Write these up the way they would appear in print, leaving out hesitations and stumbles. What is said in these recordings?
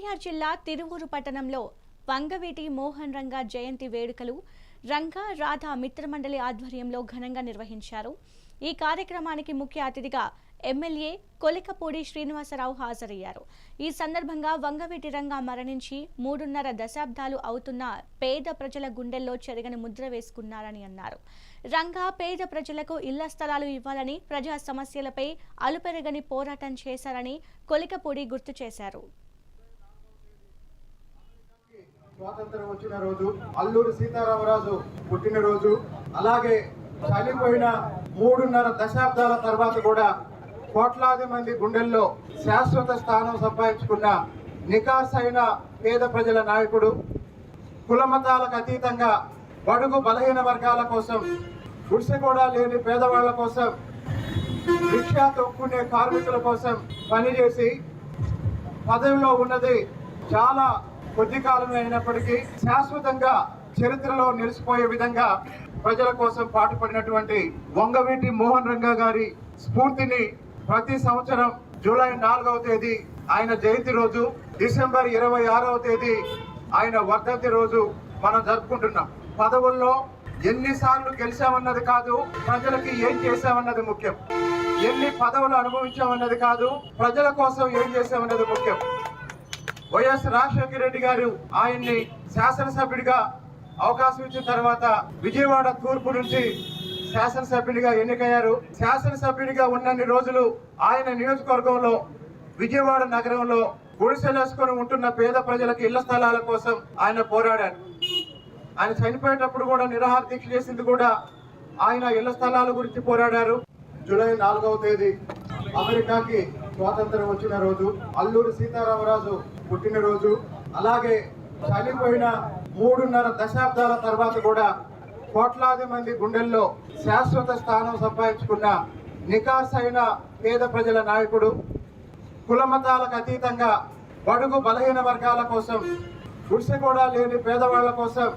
ఎన్టీఆర్ జిల్లా తిరువూరు పట్టణంలో వంగవీటి మోహన్ రంగా జయంతి వేడుకలు రంగా రాధా మిత్రమండలి ఆధ్వర్యంలో ఘనంగా నిర్వహించారు। ఈ కార్యక్రమానికి ముఖ్య అతిథిగా ఎమ్మెల్యే కొలికపూడి శ్రీనివాసరావు హాజరయ్యారు। ఈ సందర్భంగా వంగవీటి రంగా మరణించి 3.5 దశాబ్దాలు అవుతున్న పేద ప్రజల గుండెల్లో చెరగని ముద్ర వేసుకున్నారని అన్నారు। రంగా పేద ప్రజలకు ఇళ్ల స్థలాలు ఇవ్వాలని, ప్రజా సమస్యలపై అలుపెరగని పోరాటం చేశారని కొలికపూడి గుర్తు చేశారు। స్వాతంత్రం వచ్చిన రోజు, అల్లూరి సీతారామరాజు పుట్టిన రోజు, అలాగే చనిపోయిన 3.5 దశాబ్దాల తర్వాత కూడా కోట్లాది మంది గుండెల్లో శాశ్వత స్థానం సంపాదించుకున్న నికాసైన పేద ప్రజల నాయకుడు, కులమతాలకు అతీతంగా బడుగు బలహీన వర్గాల కోసం, గుడిసె కూడా లేని పేదవాళ్ల కోసం, రిక్షా తొక్కునే కార్మికుల కోసం పనిచేసి పదవిలో ఉన్నది చాలా కొద్ది కాలమే అయినప్పటికీ శాశ్వతంగా చరిత్రలో నిలిచిపోయే విధంగా ప్రజల కోసం పాటుపడినటువంటి వంగవీటి మోహన్ రంగా గారి స్ఫూర్తిని ప్రతి సంవత్సరం జూలై 4వ తేదీ ఆయన జయంతి రోజు, డిసెంబర్ 26వ తేదీ ఆయన వర్ధంతి రోజు మనం జరుపుకుంటున్నాం। పదవుల్లో ఎన్నిసార్లు గెలిచామన్నది కాదు, ప్రజలకి ఏం చేశామన్నది ముఖ్యం। ఎన్ని పదవులు అనుభవించామన్నది కాదు, ప్రజల కోసం ఏం చేశామన్నది ముఖ్యం। వైఎస్ రాజశేఖర రెడ్డి గారు ఆయన్ని శాసనసభ్యుడిగా అవకాశం ఇచ్చిన తర్వాత విజయవాడ తూర్పు నుంచి శాసనసభ్యుడిగా ఎన్నికయ్యారు। శాసనసభ్యుడిగా ఉన్నన్ని రోజులు ఆయన నియోజకవర్గంలో విజయవాడ నగరంలో గుడిసెలేసుకొని ఉంటున్న పేద ప్రజలకు ఇళ్ల స్థలాల కోసం ఆయన పోరాడారు। ఆయన చనిపోయేటప్పుడు కూడా నిరాహార దీక్ష చేసింది కూడా ఆయన ఇళ్ల స్థలాల గురించి పోరాడారు। జూలై 4వ తేదీ అమెరికాకి స్వాతంత్రం వచ్చిన రోజు, అల్లూరి సీతారామరాజు పుట్టిన రోజు, అలాగే చనిపోయిన 3.5 దశాబ్దాల తర్వాత కూడా కోట్లాది మంది గుండెల్లో శాశ్వత స్థానం సంపాదించుకున్న నికాసైన పేద ప్రజల నాయకుడు, కులమతాలకు అతీతంగా బడుగు బలహీన వర్గాల కోసం, గుడిసె కూడా లేని పేదవాళ్ల కోసం,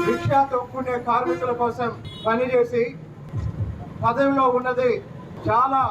రిక్షా తొక్కునే కార్మికుల కోసం పనిచేసి పదవిలో ఉన్నది చాలా